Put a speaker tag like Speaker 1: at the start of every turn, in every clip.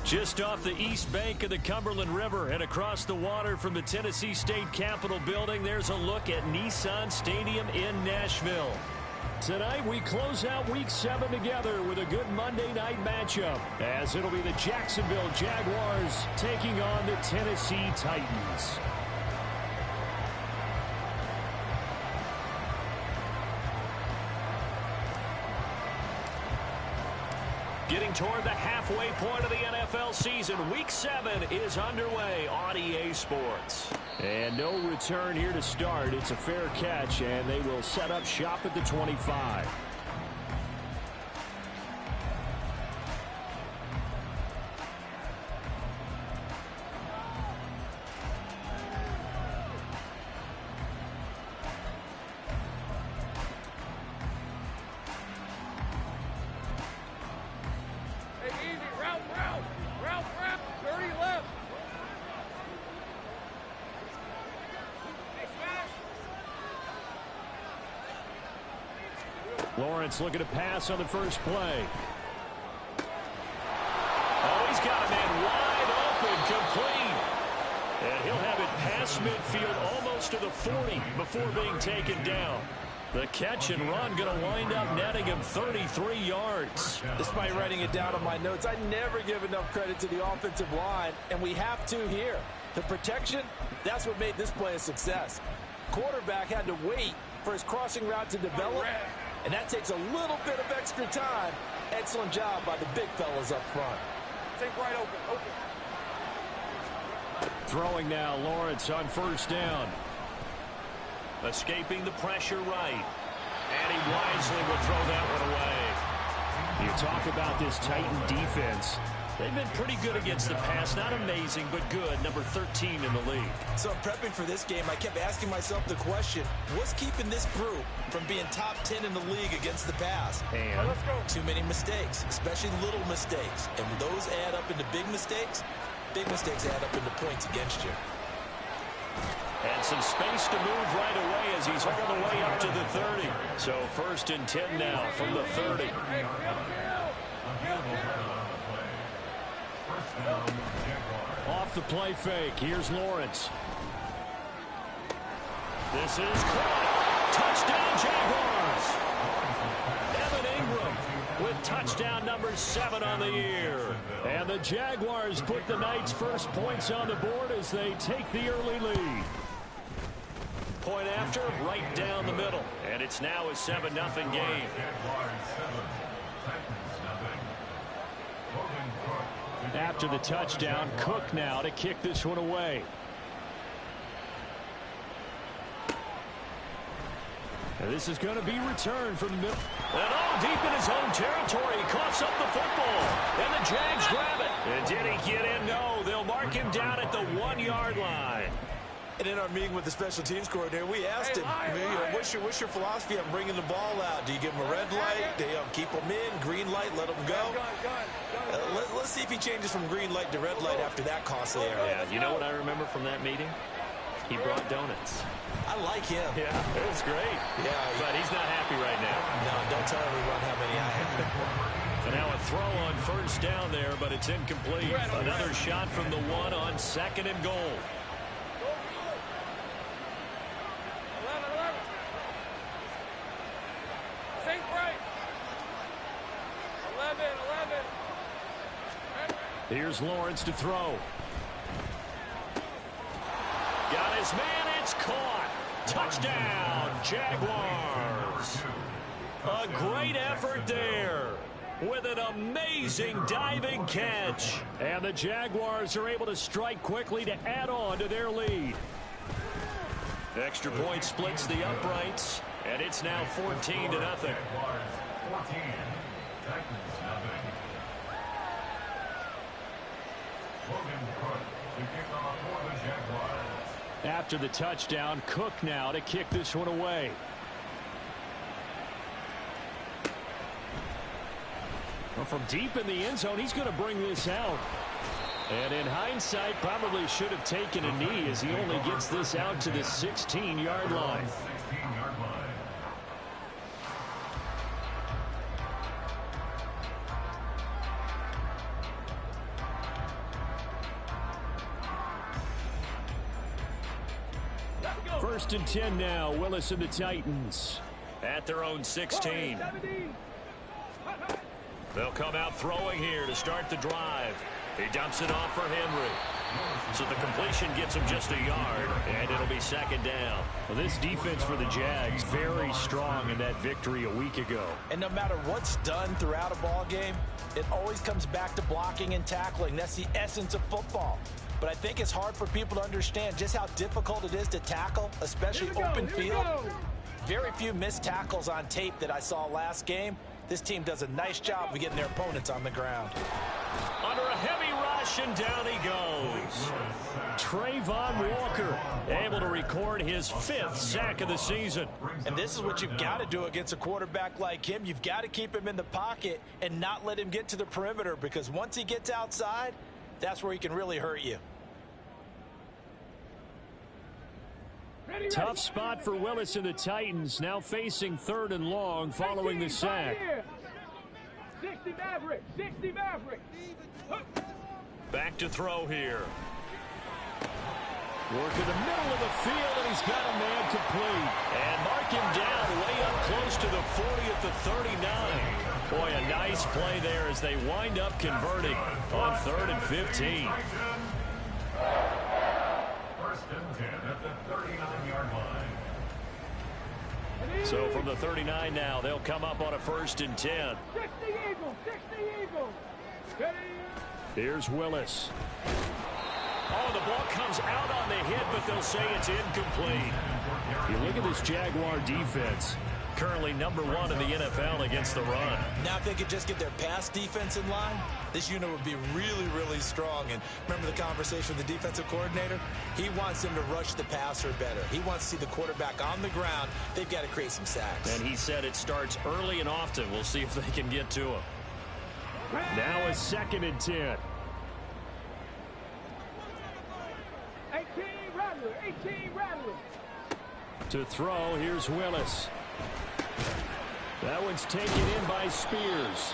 Speaker 1: Just off the east bank of the Cumberland River and across the water from the Tennessee State Capitol building, there's a look at Nissan Stadium in Nashville. Tonight we close out Week 7 together with a good Monday night matchup, as it'll be the Jacksonville Jaguars taking on the Tennessee Titans. Getting toward the halfway point of the NFL season, Week 7 is underway on EA Sports. And no return here to start. It's a fair catch, and they will set up shop at the 25. Lawrence looking to pass on the first play. Oh, he's got a man wide open, complete. And he'll have it past midfield almost to the 40 before being taken down. The catch and run going to wind up netting him 33 yards.
Speaker 2: Despite writing it down on my notes, I never give enough credit to the offensive line, and we have to here. The protection, that's what made this play a success. Quarterback had to wait for his crossing route to develop, and that takes a little bit of extra time. Excellent job by the big fellas up front.
Speaker 3: Take right open.
Speaker 1: Throwing now, Lawrence on first down. Escaping the pressure right. And he wisely will throw that one away. You talk about this Titan defense. They've been pretty good against the pass. Not amazing, but good. Number 13 in the league.
Speaker 2: So prepping for this game, I kept asking myself the question, what's keeping this group from being top 10 in the league against the pass?
Speaker 1: And
Speaker 2: too many mistakes, especially little mistakes. And when those add up into big mistakes add up into points against you.
Speaker 1: And some space to move right away as he's all the way up to the 30. So 1st and 10 now from the 30. Off the play fake. Here's Lawrence. This is caught. Touchdown, Jaguars. Evan Ingram with touchdown number 7 on the year. And the Jaguars put the Knights' first points on the board as they take the early lead. Point after, right down the middle. And it's now a 7-0 game. After the touchdown, Cook now to kick this one away. And this is going to be returned from the middle. And all deep in his own territory. He coughs up the football. And the Jags grab it. And did he get in? No. They'll mark him down at the 1-yard line.
Speaker 2: And in our meeting with the special teams coordinator, we asked him, what's your philosophy on bringing the ball out? Do you give him a red light? Do you keep him in? Green light, let him go? Let's see if he changes from green light to red light after that costly error.
Speaker 1: Yeah, you know what I remember from that meeting? He brought donuts.
Speaker 2: I like him.
Speaker 1: Yeah, it was great.
Speaker 2: Yeah,
Speaker 1: but he's not happy right now.
Speaker 2: No, don't tell everyone how many I have.
Speaker 1: And now a throw on first down there, but it's incomplete. Another shot from the 1 on 2nd and goal. Here's Lawrence to throw. Got his man, it's caught. Touchdown, Jaguars. A great effort there with an amazing diving catch. And the Jaguars are able to strike quickly to add on to their lead. Extra point splits the uprights, and it's now 14-0. After the touchdown, Cook now to kick this one away. Well, from deep in the end zone, he's going to bring this out. And in hindsight, probably should have taken a knee as he only gets this out to the 16-yard line. 1st and 10 now. Willis and the Titans at their own 16. They'll come out throwing here to start the drive. He dumps it off for Henry. So the completion gets him just a yard, and it'll be 2nd down. Well, this defense for the Jags, very strong in that victory a week ago.
Speaker 2: And no matter what's done throughout a ball game, it always comes back to blocking and tackling. That's the essence of football. But I think it's hard for people to understand just how difficult it is to tackle, especially open field. Very few missed tackles on tape that I saw last game. This team does a nice job of getting their opponents on the ground.
Speaker 1: Under a heavy rush, and down he goes. Trayvon Walker able to record his 5th sack of the season.
Speaker 2: And this is what you've got to do against a quarterback like him. You've got to keep him in the pocket and not let him get to the perimeter, because once he gets outside, that's where he can really hurt you.
Speaker 1: Tough spot for Willis and the Titans, now facing 3rd and long following the sack.
Speaker 3: 60 Maverick, 60 Maverick.
Speaker 1: Back to throw here. Work in the middle of the field, and he's got a man complete. And mark him down way up close to the 40 at the 39. Boy, a nice play there as they wind up converting on 3rd and 15.
Speaker 4: 1st and 10 at the 39-yard line.
Speaker 1: So from the 39 now, they'll come up on a 1st and 10.
Speaker 3: 60 Eagles, 60 Eagles.
Speaker 1: Here's Willis. Oh, the ball comes out on the hit, but they'll say it's incomplete. You look at this Jaguar defense. Currently #1 in the NFL against the run.
Speaker 2: Now if they could just get their pass defense in line, this unit would be really, really strong. And remember the conversation with the defensive coordinator? He wants them to rush the passer better. He wants to see the quarterback on the ground. They've got to create some sacks.
Speaker 1: And he said it starts early and often. We'll see if they can get to him. Now a 2nd and 10.
Speaker 3: 18 Rattler, 18 Rattler.
Speaker 1: To throw, here's Willis. That one's taken in by Spears.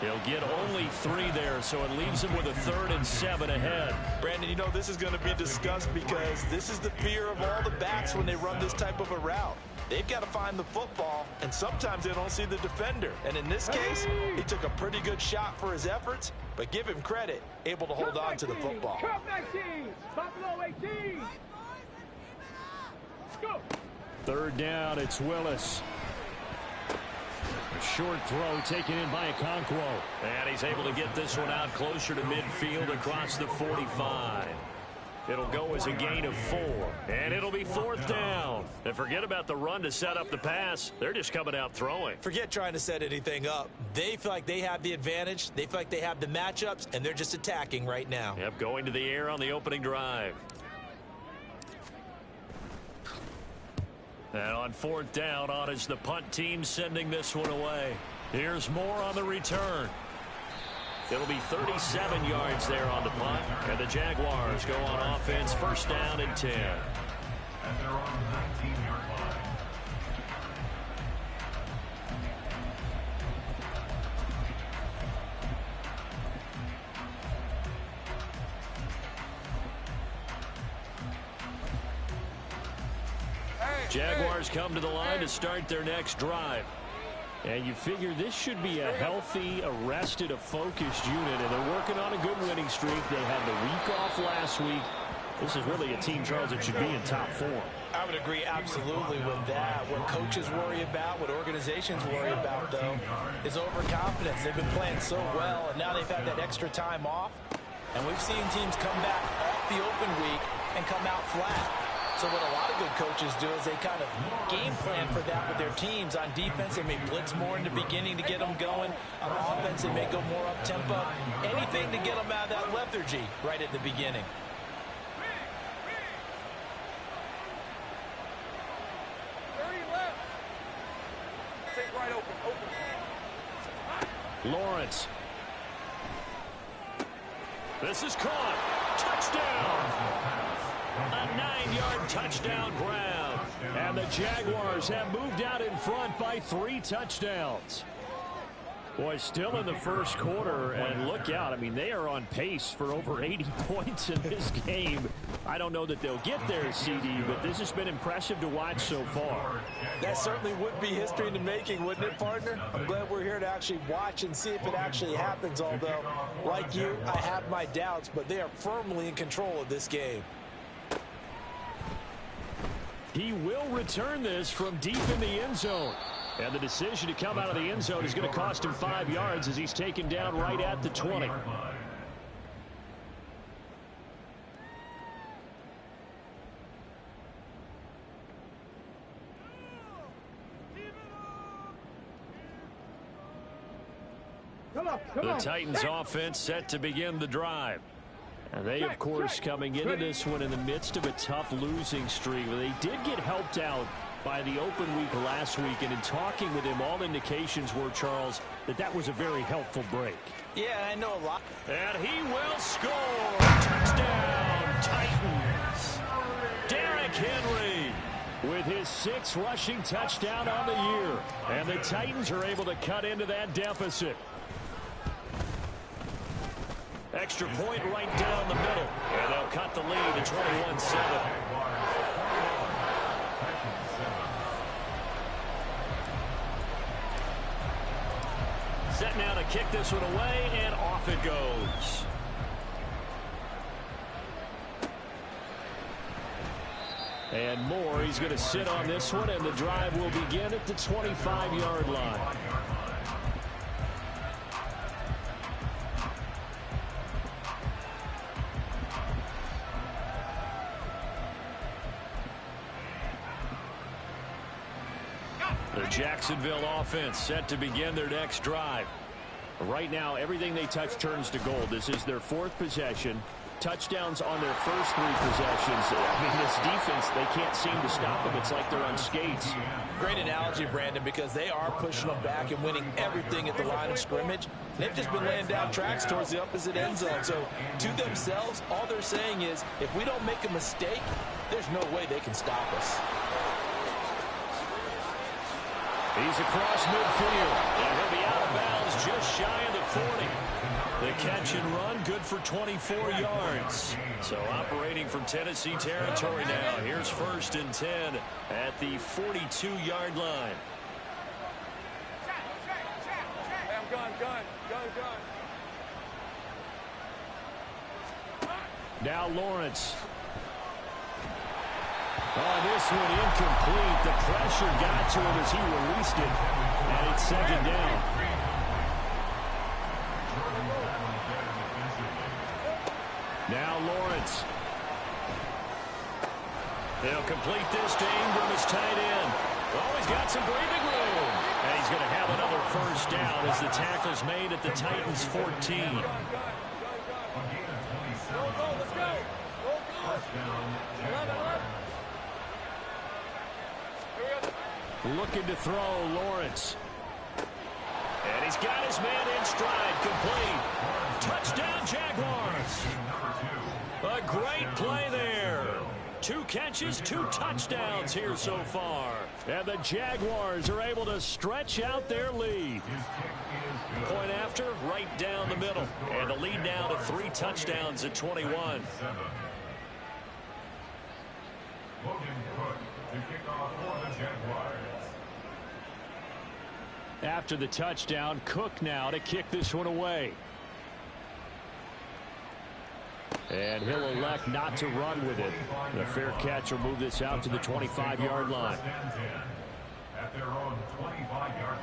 Speaker 1: He'll get only 3 there, so it leaves him with a 3rd and 7 ahead.
Speaker 2: Brandon, you know this is going to be discussed because this is the fear of all the backs when they run this type of a route. They've got to find the football, and sometimes they don't see the defender. And in this case, he took a pretty good shot for his efforts, but give him credit, able to hold on to the football.
Speaker 3: Cut 19, Buffalo 18. Go.
Speaker 1: 3rd down, it's Willis. A short throw taken in by Okonkwo. And he's able to get this one out closer to midfield across the 45. It'll go as a gain of 4. And it'll be 4th down. And forget about the run to set up the pass. They're just coming out throwing.
Speaker 2: Forget trying to set anything up. They feel like they have the advantage. They feel like they have the matchups, and they're just attacking right now.
Speaker 1: Yep, going to the air on the opening drive. And on 4th down, on is the punt team sending this one away. Here's more on the return. It'll be 37 yards there on the punt. And the Jaguars go on offense, 1st down and 10.
Speaker 4: And they're on the 19-yard line.
Speaker 1: Jaguars come to the line to start their next drive. And you figure this should be a healthy, arrested, a focused unit, and they're working on a good winning streak. They had the week off last week. This is really a team, Charles, that should be in top form.
Speaker 2: I would agree absolutely with that. What coaches worry about, what organizations worry about, though, is overconfidence. They've been playing so well, and now they've had that extra time off. And we've seen teams come back off the open week and come out flat. So what a lot of good coaches do is they kind of game plan for that with their teams. On defense, they may blitz more in the beginning to get them going. On offense, they may go more up-tempo. Anything to get them out of that lethargy right at the beginning.
Speaker 3: Take right open, open.
Speaker 1: Lawrence. This is caught. Touchdown. A 9-yard touchdown grab. And the Jaguars have moved out in front by 3 touchdowns. Boy, still in the first quarter, and look out. I mean, they are on pace for over 80 points in this game. I don't know that they'll get there, CD, but this has been impressive to watch so far.
Speaker 2: That certainly would be history in the making, wouldn't it, partner? I'm glad we're here to actually watch and see if it actually happens, although, like you, I have my doubts, but they are firmly in control of this game.
Speaker 1: He will return this from deep in the end zone. And the decision to come out of the end zone is going to cost him 5 yards as he's taken down right at the 20. The Titans offense set to begin the drive. And they, of course, coming into this one in the midst of a tough losing streak. They did get helped out by the open week last week, and in talking with him, all indications were, Charles, that was a very helpful break.
Speaker 2: Yeah, I know a lot.
Speaker 1: And he will score. Touchdown, Titans. Derrick Henry with his 6th rushing touchdown on the year. And the Titans are able to cut into that deficit. Extra point right down the middle. And they'll cut the lead to 21-7. Set now to kick this one away, and off it goes. And more. He's going to sit on this one, and the drive will begin at the 25-yard line. The Jacksonville offense set to begin their next drive. Right now, everything they touch turns to gold. This is their 4th possession. Touchdowns on their first 3 possessions. I mean, this defense, they can't seem to stop them. It's like they're on skates.
Speaker 2: Great analogy, Brandon, because they are pushing them back and winning everything at the line of scrimmage. They've just been laying down tracks towards the opposite end zone. So, to themselves, all they're saying is, if we don't make a mistake, there's no way they can stop us.
Speaker 1: He's across midfield, and he'll be out of bounds just shy of the 40. The catch and run, good for 24 yards. So operating from Tennessee territory now. Here's 1st and 10 at the 42-yard line.
Speaker 3: Hey, I'm gun.
Speaker 1: Now Lawrence. Oh, this one incomplete. The pressure got to him as he released it, and it's 2nd down. Now Lawrence. They'll complete this to Ingram as tight end. Oh, he's got some breathing room. And he's going to have another 1st down as the tackle's made at the Titans' 14.
Speaker 3: Let's go.
Speaker 1: Looking to throw, Lawrence. And he's got his man in stride, complete. Touchdown, Jaguars. A great play there. 2 catches, 2 touchdowns here so far. And the Jaguars are able to stretch out their lead. Point after, right down the middle. And the lead now to 3 touchdowns at 21. After the touchdown, Cook now to kick this one away. And he'll elect not to run with it. The fair catch will move this out to the 25-yard line.
Speaker 4: At their own 25-yard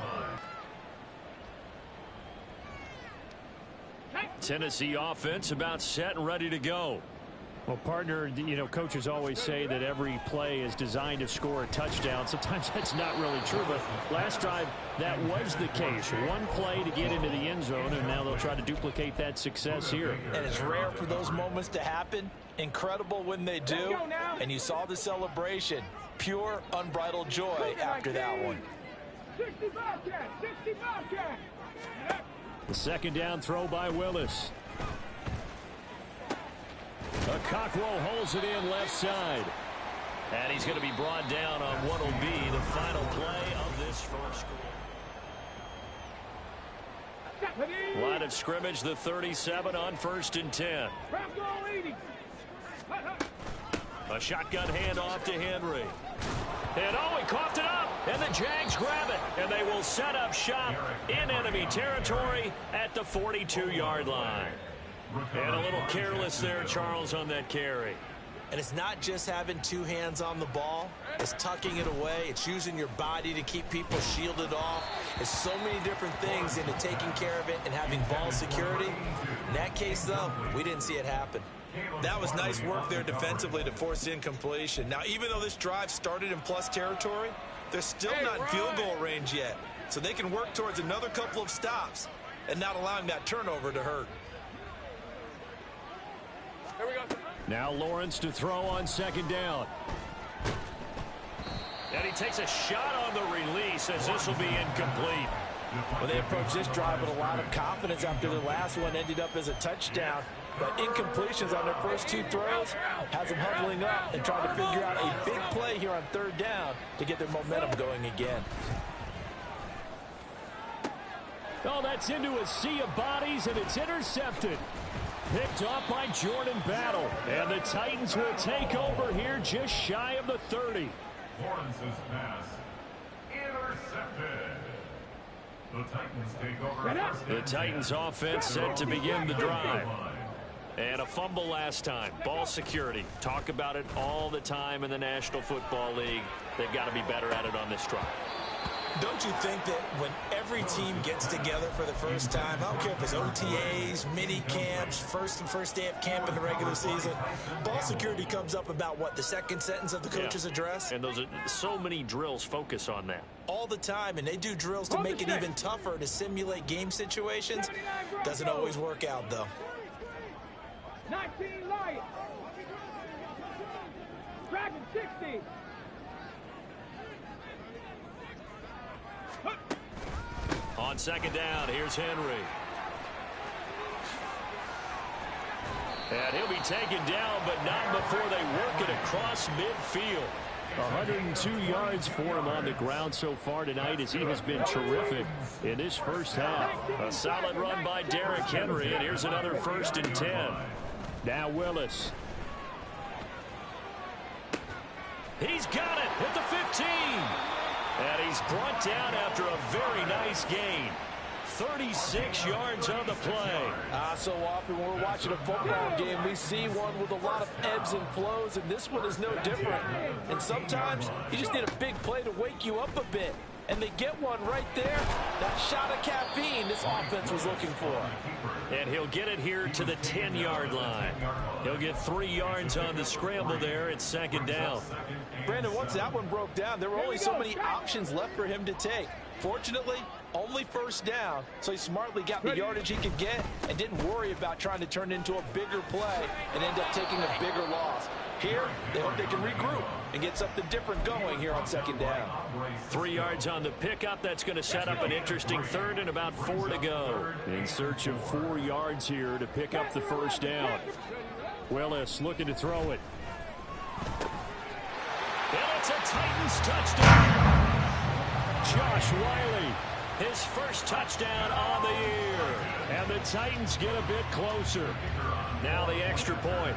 Speaker 4: line.
Speaker 1: Tennessee offense about set and ready to go. Well, partner, you know, coaches always say that every play is designed to score a touchdown. Sometimes that's not really true, but last drive, that was the case. 1 play to get into the end zone, and now they'll try to duplicate that success here.
Speaker 2: And it's rare for those moments to happen. Incredible when they do. And you saw the celebration. Pure, unbridled joy after that one.
Speaker 3: 60 Bobcats, 60 Bobcats.
Speaker 1: The 2nd down throw by Willis. Okakwo holds it in left side. And he's going to be brought down on what will be the final play of this first quarter. Line of scrimmage, the 37 on 1st and 10. A shotgun handoff to Henry. And he coughed it up. And the Jags grab it. And they will set up shop in enemy territory at the 42-yard line. And a little careless there, Charles, on that carry.
Speaker 2: And it's not just having two hands on the ball. It's tucking it away. It's using your body to keep people shielded off. There's so many different things into taking care of it and having ball security. In that case, though, we didn't see it happen. That was nice work there defensively to force incompletion. Now, even though this drive started in plus territory, they're still not in field goal range yet. So they can work towards another couple of stops and not allowing that turnover to hurt.
Speaker 3: Here we go.
Speaker 1: Now Lawrence to throw on 2nd down. And he takes a shot on the release as this will be incomplete.
Speaker 2: Well, they approached this drive with a lot of confidence after the last one ended up as a touchdown. But incompletions on their first two throws has them huddling up and trying to figure out a big play here on 3rd down to get their momentum going again.
Speaker 1: Oh, that's into a sea of bodies, and it's intercepted. Picked off by Jordan Battle. And the Titans will take over here just shy of the 30.
Speaker 4: Lawrence's pass intercepted. The Titans take over.
Speaker 1: The Titans offense set to begin the drive. And a fumble last time. Ball security. Talk about it all the time in the National Football League. They've got to be better at it on this drive.
Speaker 2: Don't you think that when every team gets together for the first time, I don't care if it's OTAs, mini camps, first day of camp in the regular season, ball security comes up about what, the second sentence of the coach's address?
Speaker 1: And those are so many drills focus on that.
Speaker 2: All the time, and they do drills to make it even tougher to simulate game situations. Doesn't always work out, though.
Speaker 3: 19 Lions. Dragon 60.
Speaker 1: On 2nd down, here's Henry. And he'll be taken down, but not before they work it across midfield. 102 yards for him on the ground so far tonight as he has been terrific in this first half. A solid run by Derrick Henry, and here's another 1st and 10. Now Willis. He's got it at the 15. And he's brought down after a very nice gain. 36 yards on the play.
Speaker 2: So often when we're watching a football game, we see one with a lot of ebbs and flows, and this one is no different. And sometimes you just need a big play to wake you up a bit. And they get one right there. That shot of caffeine this offense was looking for.
Speaker 1: And he'll get it here to the 10-yard line. He'll get 3 yards on the scramble there at 2nd down.
Speaker 2: Brandon, once that one broke down, there were only so many options left for him to take. Fortunately, only 1st down, so he smartly got the yardage he could get and didn't worry about trying to turn it into a bigger play and end up taking a bigger loss. Here, they hope they can regroup and get something different going here on 2nd down.
Speaker 1: 3 yards on the pickup. That's going to set up an interesting 3rd and about 4 to go. In search of 4 yards here to pick up the 1st down. Willis looking to throw it. And it's a Titans touchdown. Josh Wiley, his first touchdown on the year. And the Titans get a bit closer. Now the extra point.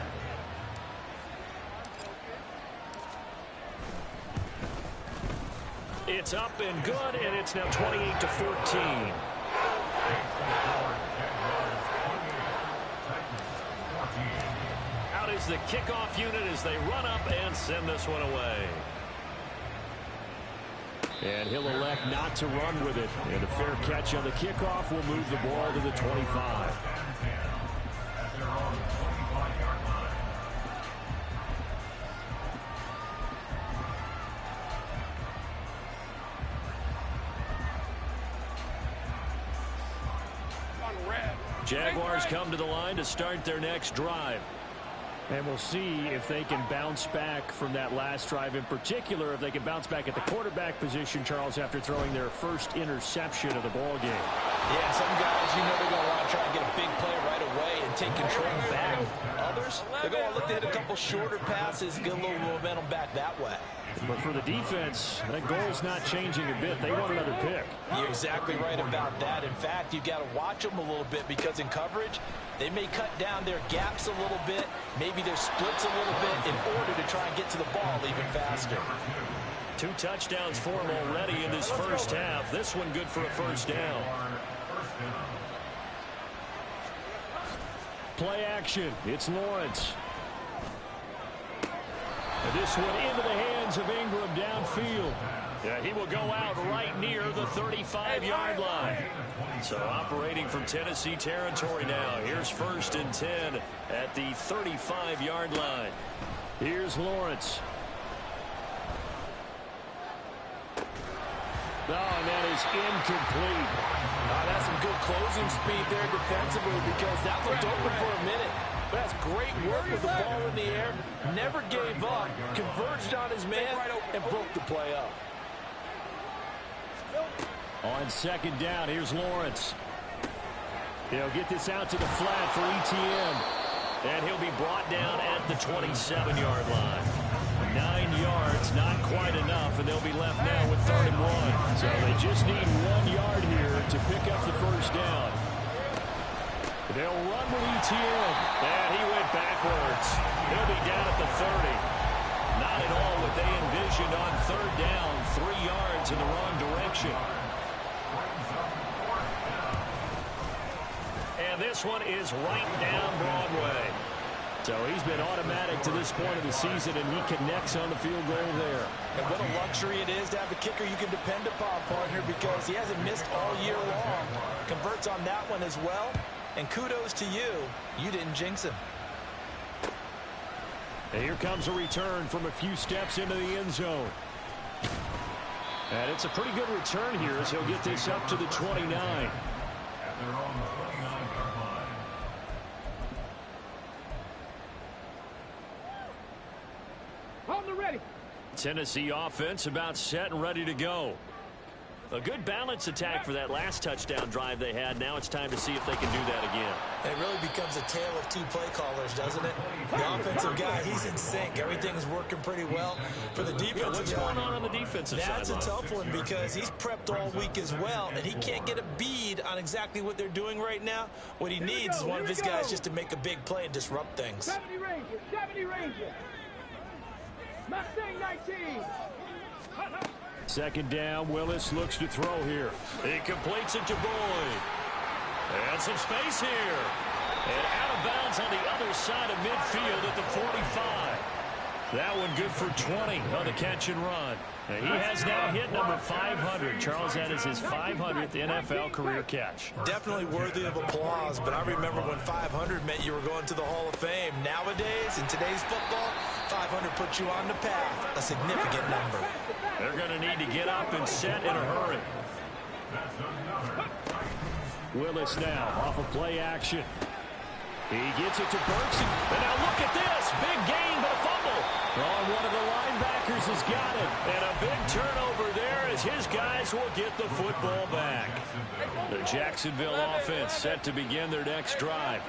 Speaker 1: It's up and good, and it's now 28-14. Out is the kickoff unit as they run up and send this one away. And he'll elect not to run with it. And a fair catch on the kickoff will move the ball to the 25. Jaguars come to the line to start their next drive. And we'll see if they can bounce back from that last drive, in particular if they can bounce back at the quarterback position, Charles, after throwing their first interception of the ball game.
Speaker 2: Yeah, some guys, they're going to want to try to get a big play right away and take control back. Others, they're going to look to hit a couple shorter passes, get a little momentum back that way.
Speaker 1: But for the defense, that goal's not changing a bit. They want another pick.
Speaker 2: exactly right about that. In fact, you've got to watch them a little bit because in coverage, they may cut down their gaps a little bit, maybe their splits a little bit in order to try and get to the ball even faster.
Speaker 1: 2 touchdowns for him already in this first half. This one good for a first down. Play action. It's Lawrence. And this one into the hands of Ingram downfield. Yeah, he will go out right near the 35-yard line. So operating from Tennessee territory now. Here's 1st and 10 at the 35-yard line. Here's Lawrence. Oh, and that is incomplete.
Speaker 2: That's some good closing speed there defensively because that looked open for a minute. But that's great work with the ball in the air. Never gave up, converged on his man, and broke the play up.
Speaker 1: On 2nd down, here's Lawrence. He'll get this out to the flat for ETN. And he'll be brought down at the 27-yard line. 9 yards, not quite enough, and they'll be left now with 3rd and 1. So they just need 1 yard here to pick up the first down. They'll run with ETN. And he went backwards. He'll be down at the 30. Not at all what they envisioned on 3rd down. 3 yards in the wrong direction. And this one is right down Broadway. So he's been automatic to this point of the season, and he connects on the field goal there.
Speaker 2: And what a luxury it is to have a kicker you can depend upon, partner, because he hasn't missed all year long. Converts on that one as well. And kudos to you. You didn't jinx him.
Speaker 1: And here comes a return from a few steps into the end zone. And it's a pretty good return here as he'll get this up to the 29. Tennessee offense about set and ready to go. A good balanced attack for that last touchdown drive they had. Now it's time to see if they can do that again.
Speaker 2: It really becomes a tale of 2 play callers, doesn't it? The offensive guy, he's in sync. Everything's working pretty well. For the defensive guy,
Speaker 1: what's going on the defensive side?
Speaker 2: That's a tough one because he's prepped all week as well, and he can't get a bead on exactly what they're doing right now. What he needs is one of his guys just to make a big play and disrupt things.
Speaker 3: 70 Rangers, 70 Rangers. Mustang 19.
Speaker 1: 2nd down, Willis looks to throw here. He completes it to Boyd. And some space here. And out of bounds on the other side of midfield at the 45. That one good for 20 on the catch and run. He has now hit number 500. Charles, that is his 500th NFL career catch.
Speaker 2: Definitely worthy of applause, but I remember when 500 meant you were going to the Hall of Fame. Nowadays, in today's football, 500 puts you on the path, a significant number.
Speaker 1: They're going to need to get up and set in a hurry. Willis now off of play action. He gets it to Burks. And now look at this. Big gain, but a fumble. Oh, one of the linebackers has got it. And a big turnover there as his guys will get the football back. The Jacksonville offense set to begin their next drive.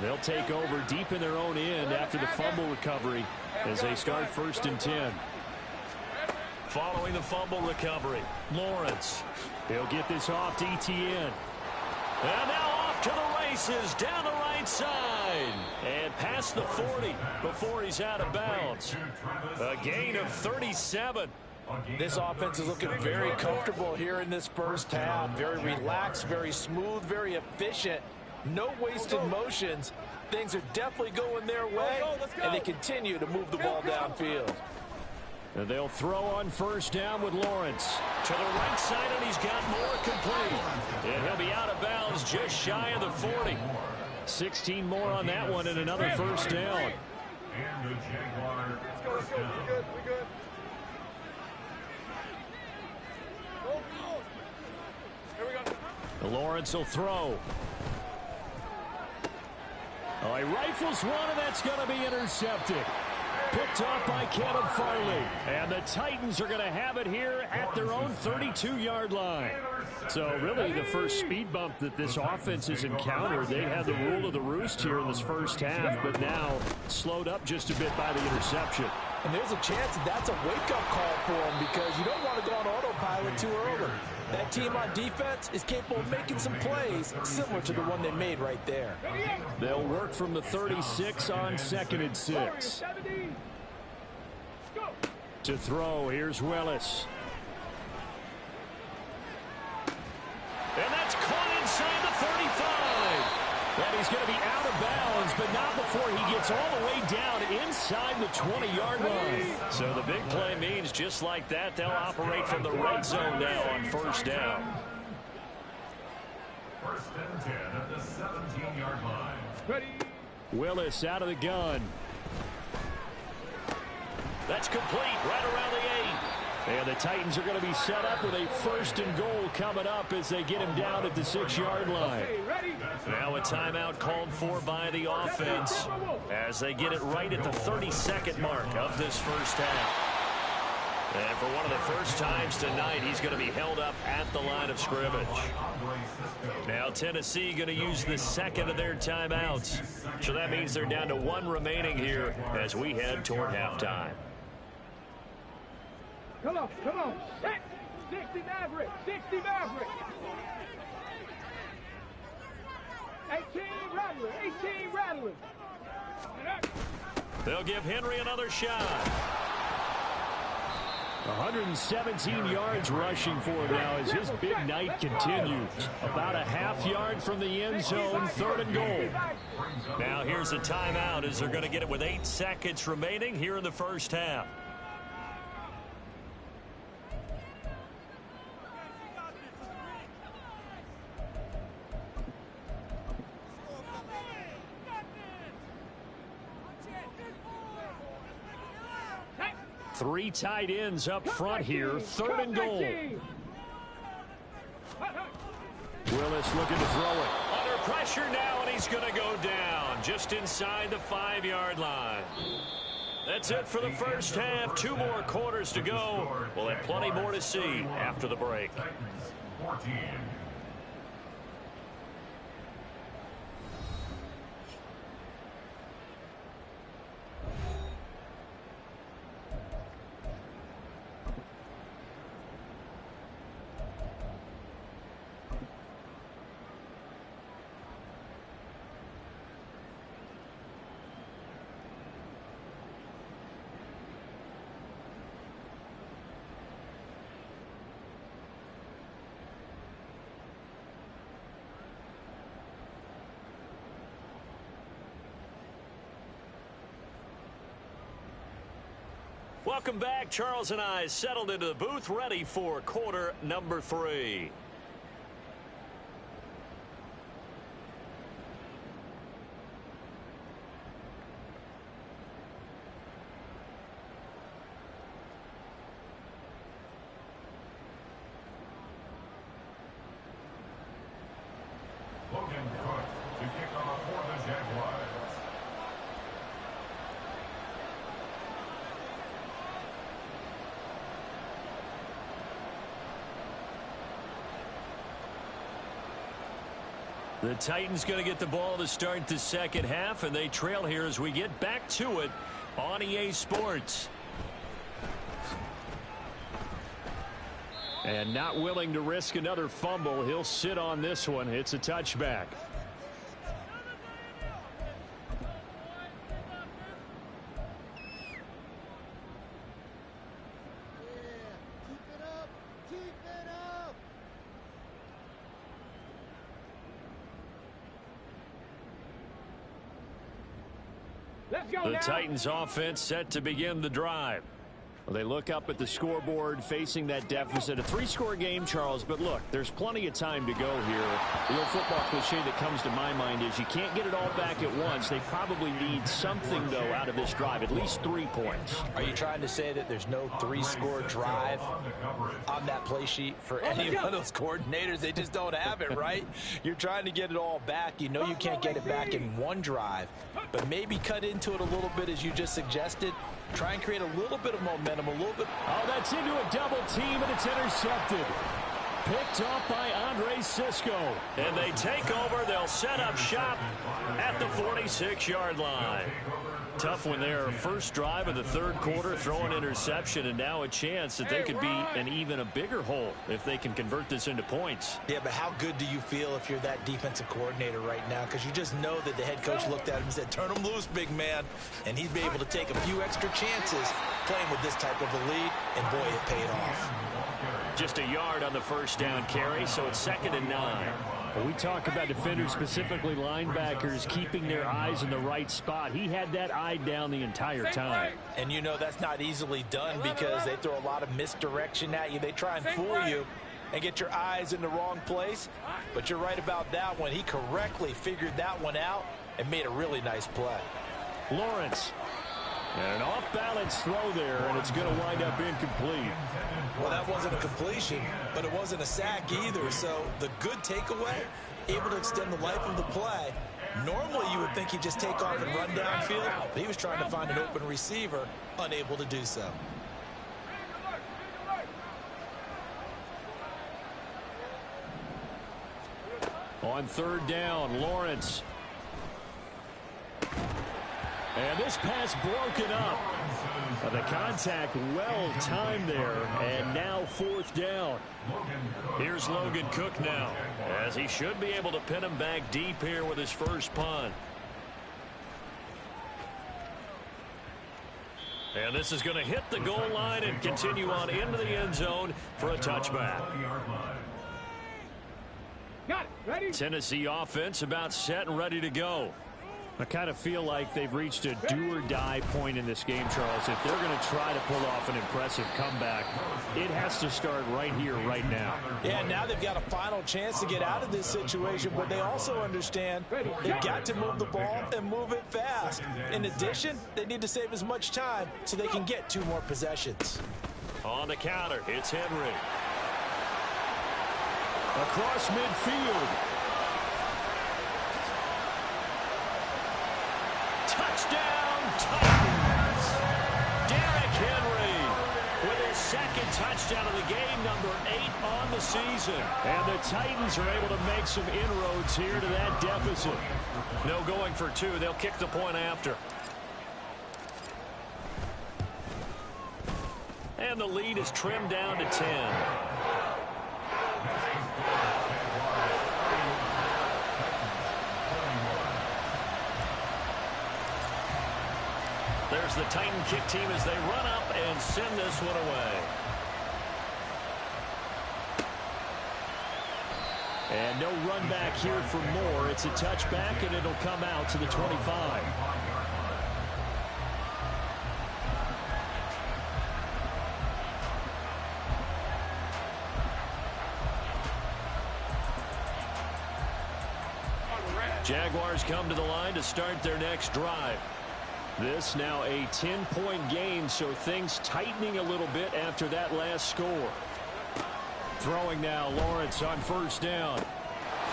Speaker 1: They'll take over deep in their own end after the fumble recovery as they start 1st and 10. Following the fumble recovery, Lawrence. He'll get this off to ETN. And now off to the races down the right side. And past the 40 before he's out of bounds. A gain of 37.
Speaker 2: This offense is looking very comfortable here in this first half. Very relaxed, very smooth, very efficient. No wasted motions. Things are definitely going their way, and they continue to move the ball downfield.
Speaker 1: And they'll throw on 1st down with Lawrence. To the right side, and he's got more complete. And he'll be out of bounds just shy of the 40. 16 more on that one and another 1st down.
Speaker 4: And the Jaguars.
Speaker 3: Let's go. We good. We good. Here we go.
Speaker 1: Lawrence will throw. Oh, he rifles one, and that's going to be intercepted. Picked off by Kevin Farley. And the Titans are going to have it here at their own 32-yard line. So really the first speed bump that this offense has encountered. They had the rule of the roost here in this first half, but now slowed up just a bit by the interception.
Speaker 2: And there's a chance that that's a wake-up call for him because you don't want to go on autopilot too early. That team on defense is capable of making some plays similar to the one they made right there.
Speaker 1: They'll work from the 36 on 2nd and 6. To throw, here's Willis. And that's caught inside the 35. And he's going to be out of bounds, but not before he gets all the way down inside the 20-yard line. So the big play means just like that, they'll operate from the red zone now on 1st down.
Speaker 4: 1st and 10 at the 17-yard line.
Speaker 3: Ready.
Speaker 1: Willis out of the gun. That's complete right around the 8. And the Titans are going to be set up with a 1st and goal coming up as they get him down at the 6-yard line. Now a timeout called for by the offense as they get it right at the 32nd mark of this first half. And for one of the first times tonight, he's going to be held up at the line of scrimmage. Now Tennessee going to use the 2nd of their timeouts. So that means they're down to 1 remaining here as we head toward halftime.
Speaker 3: Come on, come on. 60 Maverick, 60 Maverick. 18 Rattler, 18 Rattler.
Speaker 1: They'll give Henry another shot. 117 yards rushing for him now as his big night continues. About a half yard from the end zone, 3rd and goal. Now here's a timeout as they're going to get it with 8 seconds remaining here in the first half. Three tight ends up front here. 3rd and goal. Willis looking to throw it. Under pressure now, and he's going to go down just inside the 5-yard line. That's it for the first half. 2 more quarters to go. We'll have plenty more to see after the break.
Speaker 4: Titans 14.
Speaker 1: Welcome back. Charles and I settled into the booth, ready for quarter number 3.
Speaker 4: Logan Cook to kick off for the Jaguars.
Speaker 1: The Titans going to get the ball to start the second half, and they trail here as we get back to it on EA Sports. And not willing to risk another fumble. He'll sit on this one. It's a touchback. The Titans offense set to begin the drive. Well, they look up at the scoreboard facing that deficit. A 3-score game, Charles, but look, there's plenty of time to go here. The old football cliche that comes to my mind is you can't get it all back at once. They probably need something, though, out of this drive, at least 3 points.
Speaker 2: Are you trying to say that there's no 3-score drive on that play sheet for any one of those coordinators? They just don't have it, right? You're trying to get it all back. You know you can't get it back in one drive, but maybe cut into it a little bit as you just suggested. Try and create a little bit of momentum, a little bit.
Speaker 1: Oh, that's into a double team, and it's intercepted. Picked off by Andre Sisco. And they take over. They'll set up shop at the 46-yard line. Tough one there. First drive of the third quarter, throw an interception, and now a chance that they could be an even a bigger hole if they can convert this into points.
Speaker 2: Yeah, but how good do you feel if you're that defensive coordinator right now? Because you just know that the head coach looked at him and said, turn him loose, big man. And he'd be able to take a few extra chances playing with this type of a lead, and boy, it paid off.
Speaker 1: Just a yard on the first down carry, so it's 2nd and 9.
Speaker 5: Well, we talk about defenders, specifically linebackers, keeping their eyes in the right spot. He had that eye down the entire time.
Speaker 2: And you know that's not easily done because they throw a lot of misdirection at you. They try and fool you and get your eyes in the wrong place. But you're right about that one. He correctly figured that one out and made a really nice play.
Speaker 5: Lawrence. And an off-balance throw there, and it's going to wind up incomplete.
Speaker 2: Well, that wasn't a completion, but it wasn't a sack either. So the good takeaway, able to extend the life of the play. Normally, you would think he'd just take off and run downfield, but he was trying to find an open receiver, unable to do so.
Speaker 5: On third down, Lawrence. And this pass broken up. The contact well timed there, and now 4th down.
Speaker 1: Here's Logan Cook now, as he should be able to pin him back deep here with his first punt. And this is going to hit the goal line and continue on into the end zone for a touchback.
Speaker 3: Got it. Ready?
Speaker 1: Tennessee offense about set and ready to go.
Speaker 5: I kind of feel like they've reached a do-or-die point in this game, Charles. If they're going to try to pull off an impressive comeback, it has to start right here, right now.
Speaker 2: Yeah, now they've got a final chance to get out of this situation, but they also understand they've got to move the ball and move it fast. In addition, they need to save as much time so they can get 2 more possessions.
Speaker 1: On the counter, it's Henry.
Speaker 5: Across midfield.
Speaker 1: Touchdown, Titans! Derrick Henry with his 2nd touchdown of the game, number 8 on the season.
Speaker 5: And the Titans are able to make some inroads here to that deficit.
Speaker 1: No going for 2. They'll kick the point after. And the lead is trimmed down to 10. There's the Titan kick team as they run up and send this one away.
Speaker 5: And no run back here for more. It's a touchback, and it'll come out to the 25.
Speaker 1: Jaguars come to the line to start their next drive.
Speaker 5: This now a 10-point game, so things tightening a little bit after that last score. Throwing now, Lawrence on first down.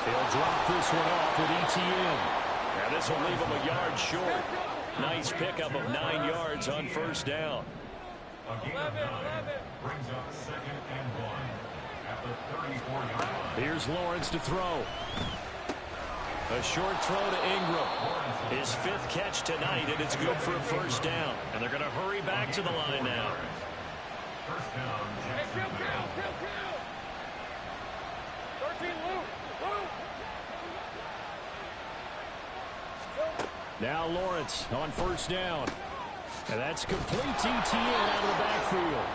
Speaker 5: He'll drop this one off with ETN.
Speaker 1: Now this will leave him a yard short. Nice pickup of 9 yards on first down.
Speaker 4: A gain of 9 brings up 2nd and 1 at the 34-yard line.
Speaker 5: Here's Lawrence to throw.
Speaker 1: A short throw to Ingram. His 5th catch tonight, and it's good for a first down. And they're going to hurry back to the line now.
Speaker 4: First down, Jacksonville.
Speaker 3: 13 loop.
Speaker 5: Now Lawrence on first down. And that's complete to ETN out of the backfield.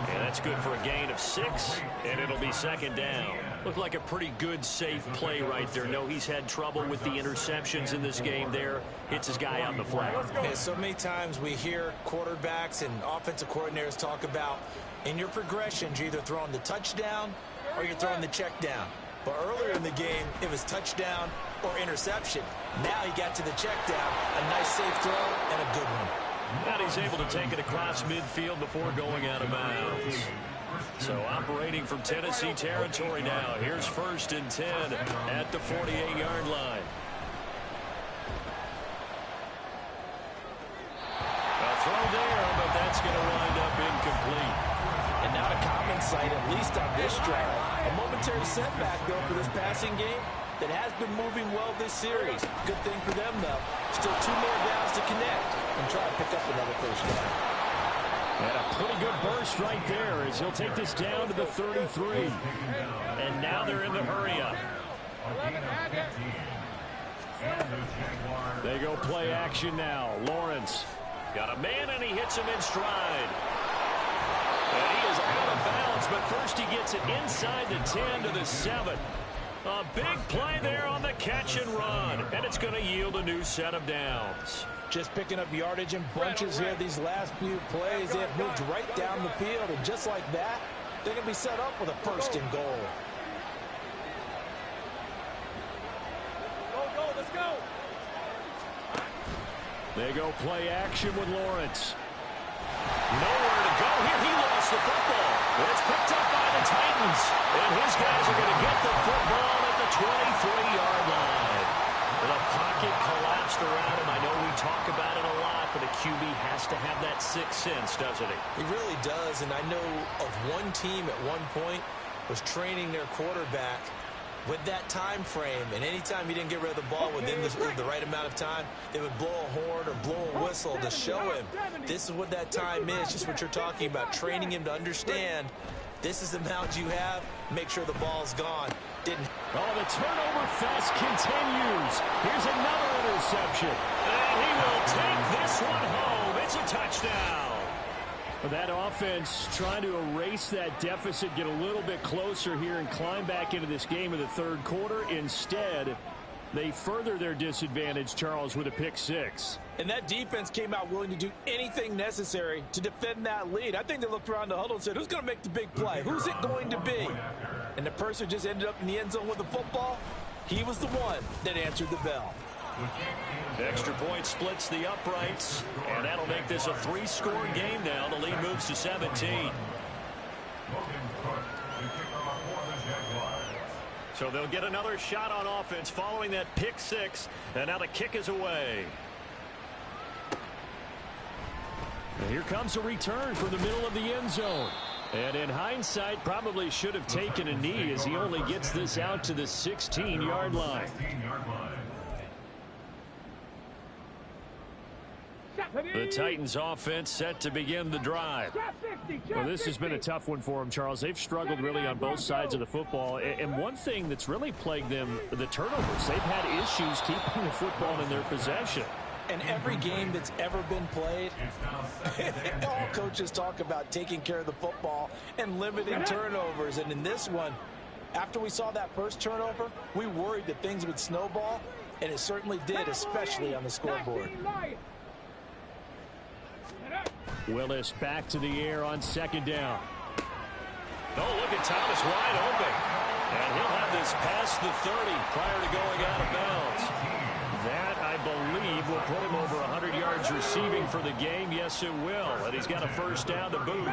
Speaker 1: And that's good for a gain of 6, and it'll be 2nd down. Looked like a pretty good, safe play right there. No, he's had trouble with the interceptions in this game there. Hits his guy on the flat.
Speaker 2: Yeah, so many times we hear quarterbacks and offensive coordinators talk about in your progressions, you're either throwing the touchdown or you're throwing the check down. But earlier in the game, it was touchdown or interception. Now he got to the check down. A nice safe throw and a good one.
Speaker 1: And he's able to take it across midfield before going out of bounds. So operating from Tennessee territory now. Here's 1st and 10 at the 48-yard line. A throw there, but that's going to wind up incomplete.
Speaker 2: And not a common sight, at least on this drive. A momentary setback, though, for this passing game that has been moving well this series. Good thing for them, though. Still 2 more downs to connect and try to pick up another first down.
Speaker 5: And a pretty good burst right there as he'll take this down to the 33.
Speaker 1: And now they're in the hurry-up.
Speaker 5: They go play action now. Lawrence.
Speaker 1: Got a man, and he hits him in stride. And he is out of bounds, but first he gets it inside the 10 to the 7. A big play there on the catch and run, and it's going to yield a new set of downs.
Speaker 2: Just picking up yardage in bunches here these last few plays. They have moved right down the field, and just like that, they're going to be set up with a first and goal.
Speaker 3: Go, let's go.
Speaker 5: They go play action with Lawrence.
Speaker 1: Nowhere to go here. He lost the football. It's picked up by the Titans. And his guys are going to get the football at the 23-yard line. The pocket collapsed around him. I know we talk about it a lot, but a QB has to have that sixth sense, doesn't he?
Speaker 2: He really does, and I know of one team at one point was training their quarterback with that time frame, and anytime he didn't get rid of the ball within the right amount of time, they would blow a horn or blow a whistle to show him this is what that time is, just what you're talking about, training him to understand this is the amount you have, make sure the ball's gone.
Speaker 5: Oh, the turnover fest continues. Here's another interception.
Speaker 1: And he will take this one home. It's a touchdown.
Speaker 5: That offense trying to erase that deficit, get a little bit closer here and climb back into this game in the third quarter. Instead, they further their disadvantage, Charles, with a pick six.
Speaker 2: And that defense came out willing to do anything necessary to defend that lead. I think they looked around the huddle and said, who's going to make the big play? Who's it going to be? And the person just ended up in the end zone with the football. He was the one that answered the bell.
Speaker 1: Extra point splits the uprights, and that'll make this a 3-score game now. The lead moves to 17. So they'll get another shot on offense following that pick six, and now the kick is away.
Speaker 5: And here comes a return from the middle of the end zone. And in hindsight, probably should have taken a knee as he only gets this out to the 16-yard line. The Titans offense set to begin the drive. Well, this has been a tough one for them, Charles. They've struggled really on both sides of the football. And one thing that's really plagued them, the turnovers. They've had issues keeping the football in their possession.
Speaker 2: And every game that's ever been played, all coaches talk about taking care of the football and limiting turnovers. And in this one, after we saw that first turnover, we worried that things would snowball, and it certainly did, especially on the scoreboard.
Speaker 5: Willis back to the air on second down.
Speaker 1: Oh, look at Thomas wide open. And he'll have this past the 30 prior to going out of bounds. That, I believe, will put him over 100 yards receiving for the game. Yes, it will. And he's got a first down to boot.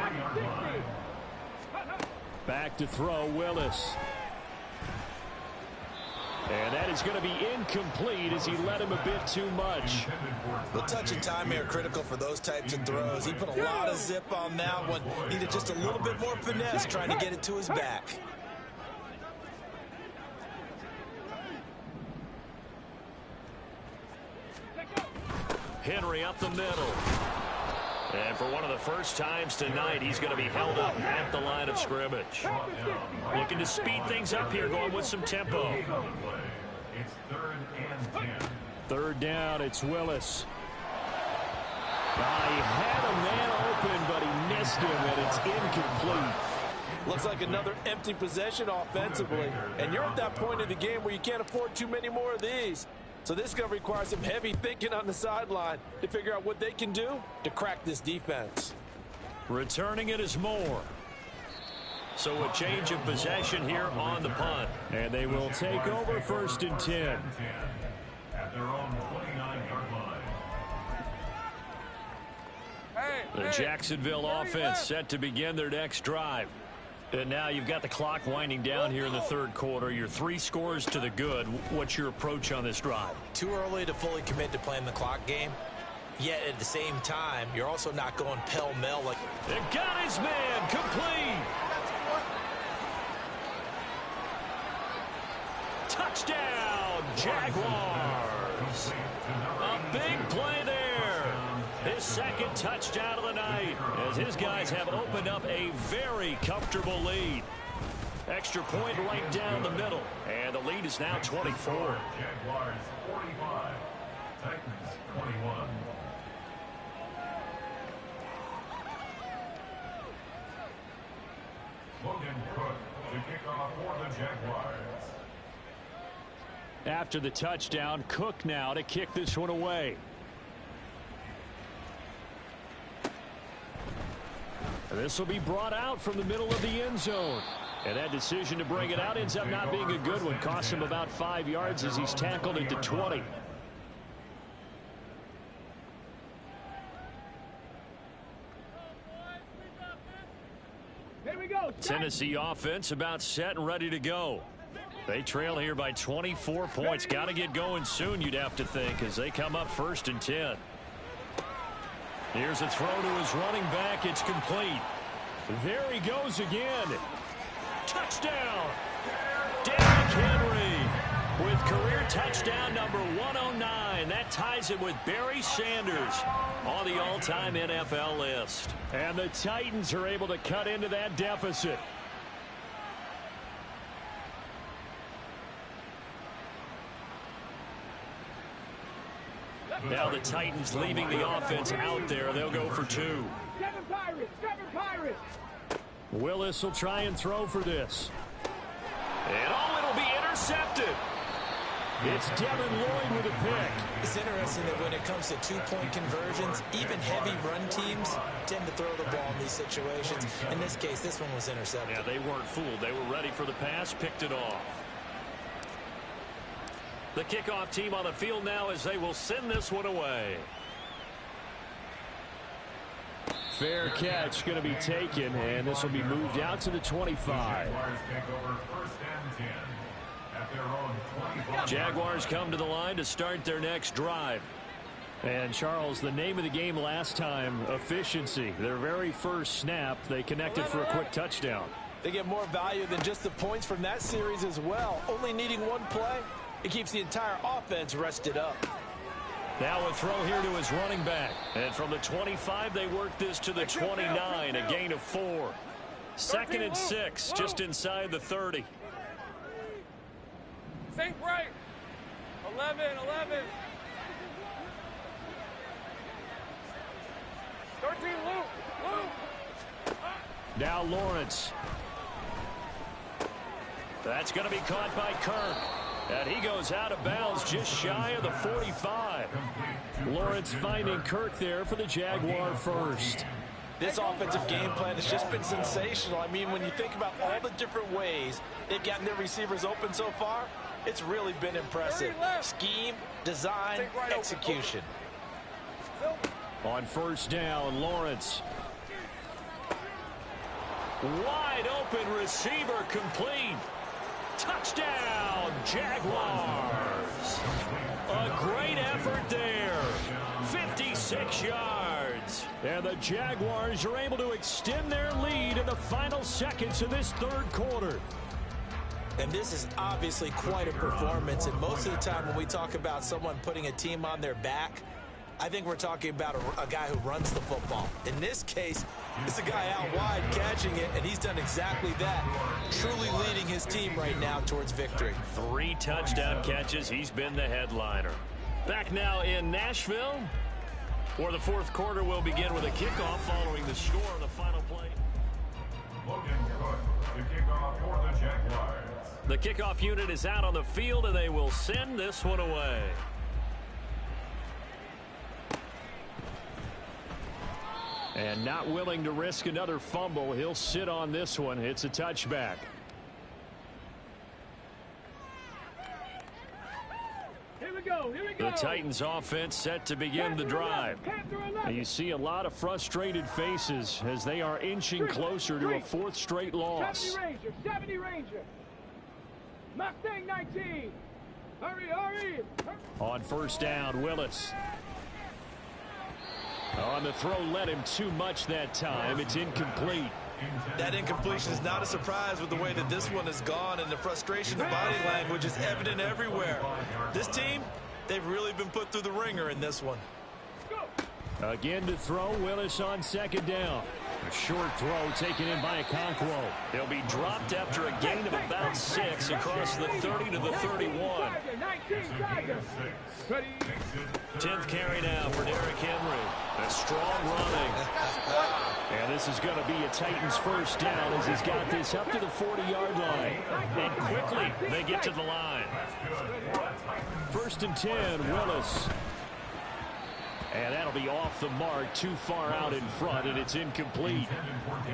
Speaker 5: Back to throw, Willis. And that is going to be incomplete as he led him a bit too much.
Speaker 2: The touch and time are critical for those types of throws. He put a lot of zip on that one. Needed just a little bit more finesse trying to get it to his back.
Speaker 1: Henry up the middle. And for one of the first times tonight, he's going to be held up at the line of scrimmage. Looking to speed things up here, going with some tempo.
Speaker 4: It's 3rd and 10.
Speaker 5: Third down, it's Willis. He had a man open, but he missed him, and it's incomplete.
Speaker 2: Looks like another empty possession offensively. And you're at that point in the game where you can't afford too many more of these. So this is going to require some heavy thinking on the sideline to figure out what they can do to crack this defense.
Speaker 1: Returning it is Moore. So a change of possession here on the punt.
Speaker 5: And they will take over 1st and 10.
Speaker 4: At their own 29-yard line.
Speaker 1: The Jacksonville offense set to begin their next drive. And now you've got the clock winding down here in the third quarter. You're 3 scores to the good. What's your approach on this drive?
Speaker 2: Too early to fully commit to playing the clock game. Yet at the same time, you're also not going pell-mell like...
Speaker 1: It got his man complete. Touchdown, Jaguars. A big play there. His second touchdown of the night as his guys have opened up a very comfortable lead. Extra point right down the middle. And the lead is now 24.
Speaker 4: Jaguars 45. Titans 21. Logan Cook to kick off for the Jaguars.
Speaker 5: After the touchdown, Cook now to kick this one away. And this will be brought out from the middle of the end zone. And that decision to bring it out ends up not being a good one. Cost him about 5 yards as he's tackled into 20.
Speaker 3: Here we go.
Speaker 1: Tennessee offense about set and ready to go. They trail here by 24 points. Got to get going soon, you'd have to think, as they come up 1st and 10. Here's a throw to his running back. It's complete.
Speaker 5: There he goes again.
Speaker 1: Touchdown! Derrick Henry with career touchdown number 109. That ties it with Barry Sanders on the all-time NFL list.
Speaker 5: And the Titans are able to cut into that deficit.
Speaker 1: Now the Titans leaving the offense out there. They'll go for 2.
Speaker 3: Seven Pirates. Seven Pirates.
Speaker 5: Willis will try and throw for this.
Speaker 1: And it'll be intercepted.
Speaker 5: It's Devin Lloyd with a pick.
Speaker 2: It's interesting that when it comes to two-point conversions, even heavy run teams tend to throw the ball in these situations. In this case, this one was intercepted.
Speaker 1: Yeah, they weren't fooled. They were ready for the pass, picked it off. The kickoff team on the field now as they will send this one away.
Speaker 5: Fair catch going to be taken, and this will be moved out to the 25.
Speaker 4: Jaguars take over 1st and 10 at their own 25.
Speaker 1: Jaguars come to the line to start their next drive.
Speaker 5: And Charles, the name of the game last time, efficiency. Their very first snap, they connected for a quick touchdown.
Speaker 2: They get more value than just the points from that series as well. Only needing one play, it keeps the entire offense rested up.
Speaker 1: Now a throw here to his running back. And from the 25, they work this to the 29, a gain of 4. 2nd and 6, just inside the 30.
Speaker 3: Sink right. 11. Luke.
Speaker 5: Now Lawrence.
Speaker 1: That's going to be caught by Kirk. And he goes out of bounds just shy of the 45.
Speaker 5: Lawrence finding Kirk there for the Jaguar first.
Speaker 2: This offensive game plan has just been sensational. I mean, when you think about all the different ways they've gotten their receivers open so far, it's really been impressive. Scheme, design, execution.
Speaker 5: On 1st down, Lawrence.
Speaker 1: Wide open receiver complete. Touchdown, Jaguars. A great effort there. 56 yards.
Speaker 5: And the Jaguars are able to extend their lead in the final seconds of this 3rd quarter.
Speaker 2: And this is obviously quite a performance. And most of the time when we talk about someone putting a team on their back, I think we're talking about a guy who runs the football. In this case, it's a guy out wide catching it, and he's done exactly that. Truly leading his team right now towards victory.
Speaker 1: 3 touchdown catches. He's been the headliner. Back now in Nashville, where the 4th quarter will begin with a kickoff following the score on the final play.
Speaker 4: Logan Cook to kick off for the Jaguars.
Speaker 1: The kickoff unit is out on the field, and they will send this one away.
Speaker 5: And not willing to risk another fumble, he'll sit on this one. It's a touchback.
Speaker 3: Here we go.
Speaker 1: The Titans offense set to begin the drive.
Speaker 5: And you see a lot of frustrated faces as they are inching closer to a 4th straight loss.
Speaker 3: 70 Ranger. Mustang 19. Hurry.
Speaker 5: On 1st down, Willis. On the throw, led him too much that time. It's incomplete.
Speaker 2: That incompletion is not a surprise with the way that this one has gone, and the frustration, the body language is evident everywhere. This team, they've really been put through the ringer in this one.
Speaker 5: Again to throw, Willis on second down. A short throw taken in by Okonkwo.
Speaker 1: He'll be dropped after a gain of about 6 across the 30 to the 31. 10th carry now for Derrick Henry. A strong running.
Speaker 5: And this is going to be a Titans first down as he's got this up to the 40-yard line.
Speaker 1: And quickly they get to the line.
Speaker 5: 1st and 10, Willis. And that'll be off the mark, too far out in front, and it's incomplete.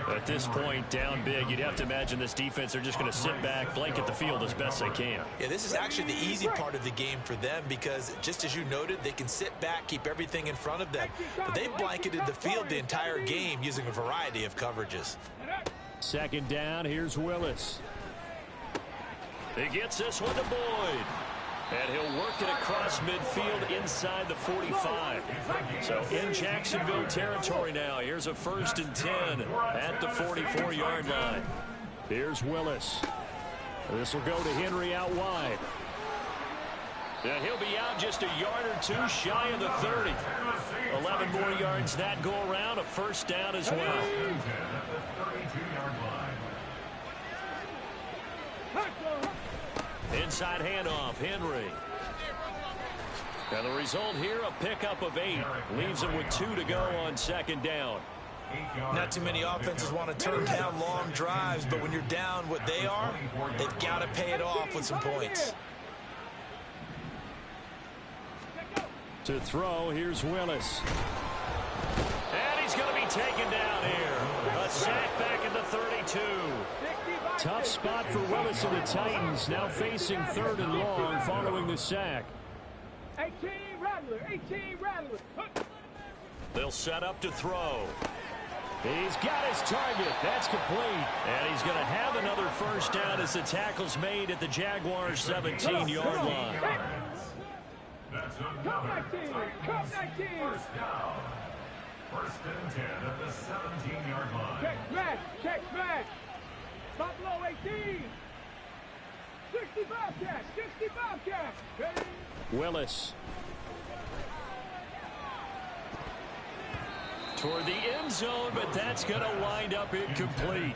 Speaker 1: At this point, down big, you'd have to imagine this defense, they're just going to sit back, blanket the field as best they can.
Speaker 2: Yeah, this is actually the easy part of the game for them because, just as you noted, they can sit back, keep everything in front of them. But they've blanketed the field the entire game using a variety of coverages.
Speaker 5: 2nd down, here's Willis.
Speaker 1: He gets this one to Boyd. And he'll work it across midfield inside the 45. So in Jacksonville territory now. Here's a 1st and 10 at the 44-yard line.
Speaker 5: Here's Willis. This will go to Henry out wide.
Speaker 1: And he'll be out just a yard or two shy of the 30. 11 more yards that go around. A 1st down as well. Inside handoff, Henry. And the result here, a pickup of 8. Leaves him with 2 to go on 2nd down.
Speaker 2: Not too many offenses want to turn down long drives, but when you're down what they are, they've got to pay it off with some points.
Speaker 5: To throw, here's Willis.
Speaker 1: And he's going to be taken down here. A sack back at the 32.
Speaker 5: Tough spot for Willis and the Titans, now facing 3rd and long following the sack.
Speaker 3: 18 Rattler, 18 Rattler.
Speaker 1: They'll set up to throw.
Speaker 5: He's got his target. That's complete.
Speaker 1: And he's going to have another 1st down as the tackle's made at the Jaguars' 17-yard line.
Speaker 3: Come 19, come 19.
Speaker 4: 1st down. 1st and 10 at the 17-yard line.
Speaker 3: Check smash. Buffalo 18. 65 catch, 65 catch. Ready?
Speaker 5: Willis.
Speaker 1: Toward the end zone, but that's going to wind up incomplete.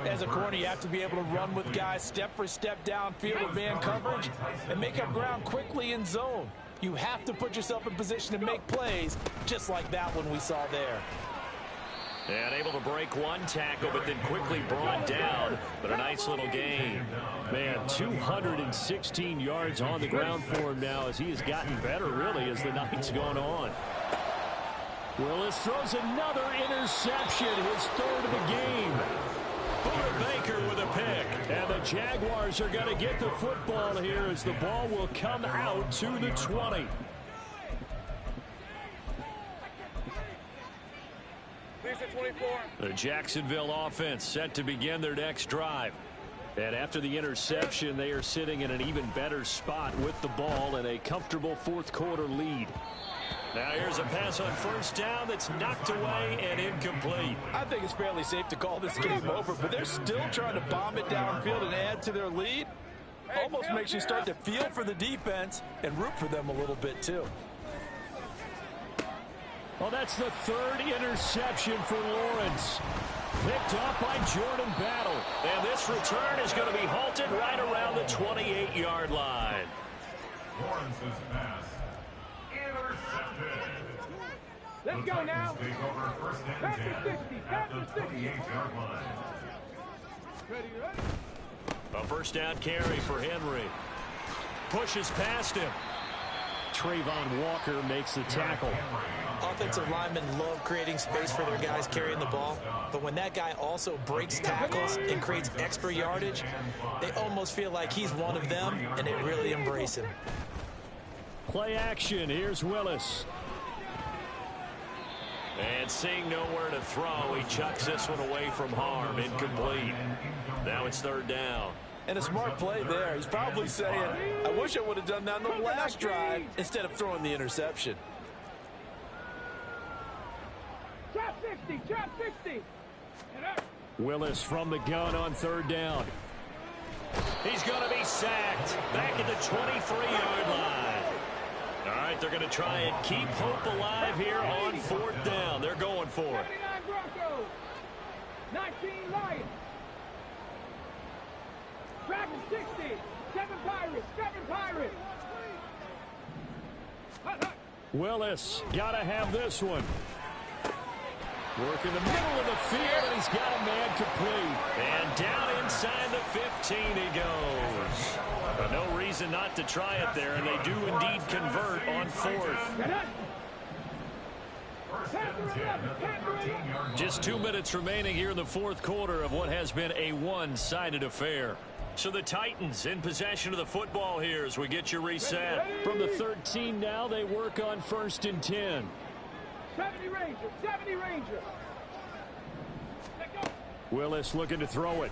Speaker 2: As a corner, you have to be able to run with guys step for step downfield with man coverage and make up ground quickly in zone. You have to put yourself in position to make plays, just like that one we saw there.
Speaker 1: And able to break one tackle, but then quickly brought down. But a nice little gain.
Speaker 5: Man, 216 yards on the ground for him now as he has gotten better, really, as the night's gone on. Willis throws another interception, his 3rd of the game.
Speaker 1: Buda Baker with a pick.
Speaker 5: And the Jaguars are going to get the football here as the ball will come out to the 20.
Speaker 1: The Jacksonville offense set to begin their next drive. And after the interception, they are sitting in an even better spot with the ball and a comfortable 4th quarter lead. Now here's a pass on 1st down that's knocked away and incomplete.
Speaker 2: I think it's fairly safe to call this game over, but they're still trying to bomb it downfield and add to their lead. Almost makes you start to feel for the defense and root for them a little bit too.
Speaker 5: Well, that's the 3rd interception for Lawrence. Picked off by Jordan Battle.
Speaker 1: And this return is going to be halted right around the 28-yard line.
Speaker 4: Lawrence's pass intercepted.
Speaker 3: Let's go now.
Speaker 4: Take over 1st and
Speaker 3: Pass
Speaker 4: 10
Speaker 3: the 60,
Speaker 4: at
Speaker 3: pass
Speaker 4: the
Speaker 3: the 60.
Speaker 4: 28-yard line.
Speaker 3: Ready?
Speaker 1: A 1st down carry for Henry. Pushes past him.
Speaker 5: Trayvon Walker makes the tackle.
Speaker 2: Offensive linemen love creating space for their guys carrying the ball, but when that guy also breaks tackles and creates extra yardage, they almost feel like he's one of them, and they really embrace him.
Speaker 5: Play action. Here's Willis.
Speaker 1: And seeing nowhere to throw, he chucks this one away from harm. Incomplete. Now it's 3rd down.
Speaker 2: And a smart play there. He's probably saying, I wish I would have done that on the last drive instead of throwing the interception.
Speaker 3: Drop 60, drop 60.
Speaker 5: Willis from the gun on third down.
Speaker 1: He's going to be sacked back at the 23-yard line. All right, they're going to try and keep hope alive here on fourth down. They're going for it.
Speaker 3: 79 Broncos, 19 Lions. Tracking 60, 7 Pirates, 7 Pirates.
Speaker 5: Willis got to have this one. Work in the middle of the field, and he's got a man complete.
Speaker 1: And down inside the 15 he goes. But no reason not to try it there, and they do indeed convert on fourth. Just 2 minutes remaining here in the fourth quarter of what has been a one-sided affair. So the Titans in possession of the football here as we get you reset.
Speaker 5: From the 13 now, they work on 1st and 10.
Speaker 3: 70 Rangers, 70 Rangers.
Speaker 5: Willis looking to throw it.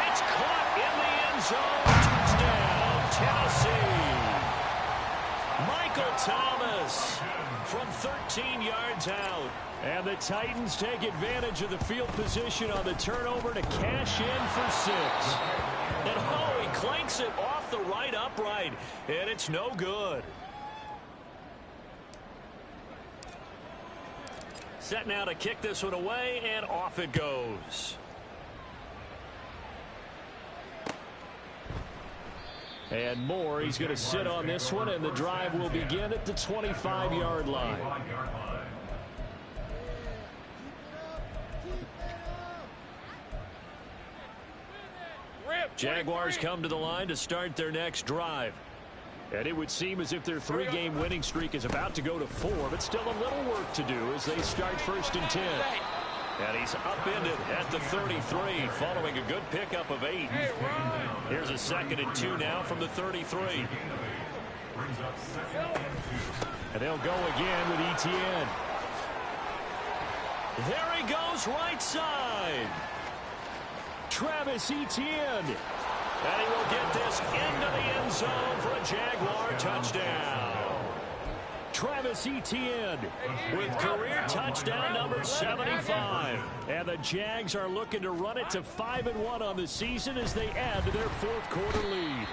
Speaker 1: It's caught in the end zone. Touchdown, Tennessee. Michael Thomas from 13 yards out.
Speaker 5: And the Titans take advantage of the field position on the turnover to cash in for 6.
Speaker 1: And oh, he clanks it off the right upright, and it's no good. Set now to kick this one away, and off it goes.
Speaker 5: And Moore, he's going to sit on this one, and the drive will begin at the 25-yard line.
Speaker 1: Jaguars come to the line to start their next drive.
Speaker 5: And it would seem as if their 3-game winning streak is about to go to 4, but still a little work to do as they start 1st and 10.
Speaker 1: And he's upended at the 33 following a good pickup of 8. Here's a 2nd and 2 now from the 33.
Speaker 5: And they'll go again with Etienne.
Speaker 1: There he goes right side.
Speaker 5: Travis Etienne.
Speaker 1: And he will get this into the end zone for a Jaguar touchdown.
Speaker 5: Travis Etienne
Speaker 1: with career touchdown number 75.
Speaker 5: And the Jags are looking to run it to 5-1 on the season as they add to their fourth quarter lead.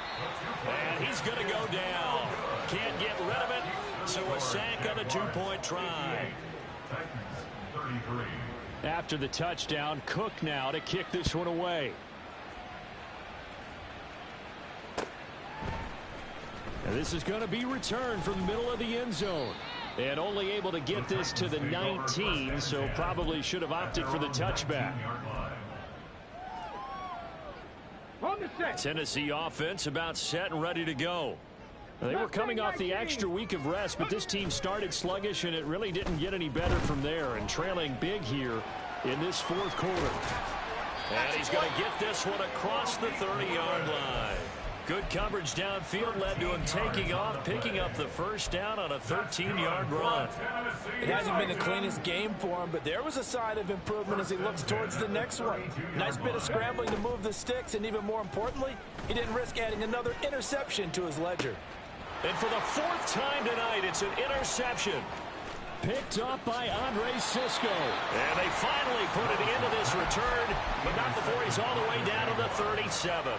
Speaker 1: And he's going to go down. Can't get rid of it, so a sack on a 2-point try.
Speaker 5: After the touchdown, Cook now to kick this one away. And this is going to be returned from the middle of the end zone. And only able to get this to the 19, so probably should have opted for the touchback.
Speaker 1: Tennessee offense about set and ready to go.
Speaker 5: They were coming off the extra week of rest, but this team started sluggish, and it really didn't get any better from there. And trailing big here in this fourth quarter.
Speaker 1: And he's going to get this one across the 30-yard line. Good coverage downfield led to him taking off, picking up the first down on a 13-yard run.
Speaker 2: It hasn't been the cleanest game for him, but there was a sign of improvement as he looks towards the next one. Nice bit of scrambling to move the sticks, and even more importantly, he didn't risk adding another interception to his ledger.
Speaker 1: And for the 4th time tonight, it's an interception.
Speaker 5: Picked up by Andre Sisco.
Speaker 1: And they finally put it into this return, but not before he's all the way down to the 37.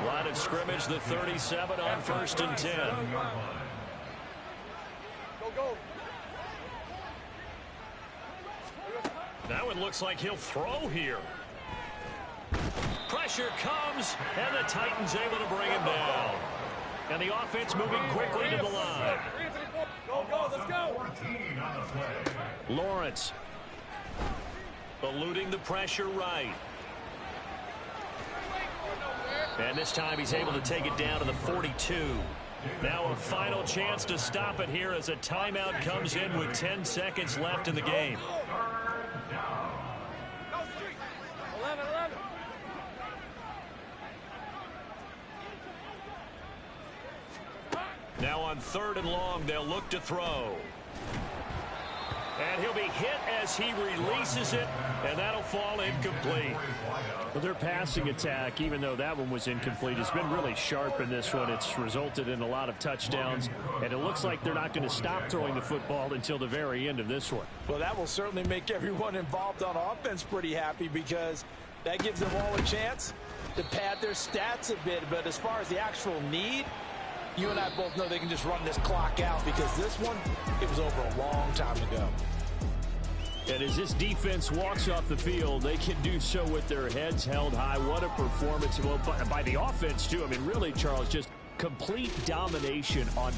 Speaker 1: Line of scrimmage, the 37 on 1st and 10. Now it looks like he'll throw here. Pressure comes, and the Titans able to bring him down. And the offense moving quickly to the line.
Speaker 3: Let's go.
Speaker 1: Lawrence eluding the pressure right. And this time he's able to take it down to the 42. Now a final chance to stop it here as a timeout comes in with 10 seconds left in the game.
Speaker 3: 11.
Speaker 1: Now on 3rd and long, they'll look to throw. And he'll be hit as he releases it, and that'll fall incomplete.
Speaker 5: Well, their passing attack, even though that one was incomplete, has been really sharp in this one. It's resulted in a lot of touchdowns, and it looks like they're not going to stop throwing the football until the very end of this one.
Speaker 2: Well, that will certainly make everyone involved on offense pretty happy, because that gives them all a chance to pad their stats a bit. But as far as the actual need, you and I both know they can just run this clock out, because this one, it was over a long time ago.
Speaker 5: And as this defense walks off the field, they can do so with their heads held high. What a performance. Well, by the offense, too. I mean, really, Charles, just complete domination on